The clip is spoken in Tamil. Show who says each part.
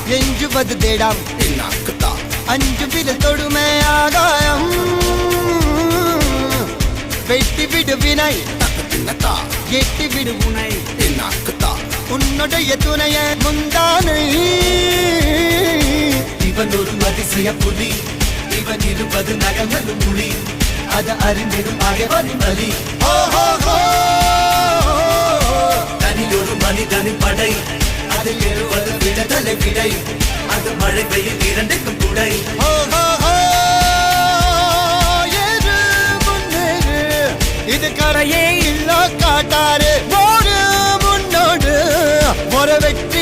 Speaker 1: எஞ்சுவது தேடாம் அஞ்சு விரல் தொடுமை ஆகாயம் வெட்டி விடு வினை எட்டி விடு உனை உன்னுடைய துணைய முந்தானை
Speaker 2: இவன் ஒரு அதிசய புலி இவன் இருப்பது நகங்களும் புலி அது அறிந்திடும் ஆயவனின் வலி தனில் ஒரு மனிதனின் படை அதில் எழுவது விடுதலை விடை அது மழை பெய்யும் இரண்டுக்கும் குடை
Speaker 1: இது கரையே இல்ல காட்டாரு முன்னோடு ஒரு வெற்றி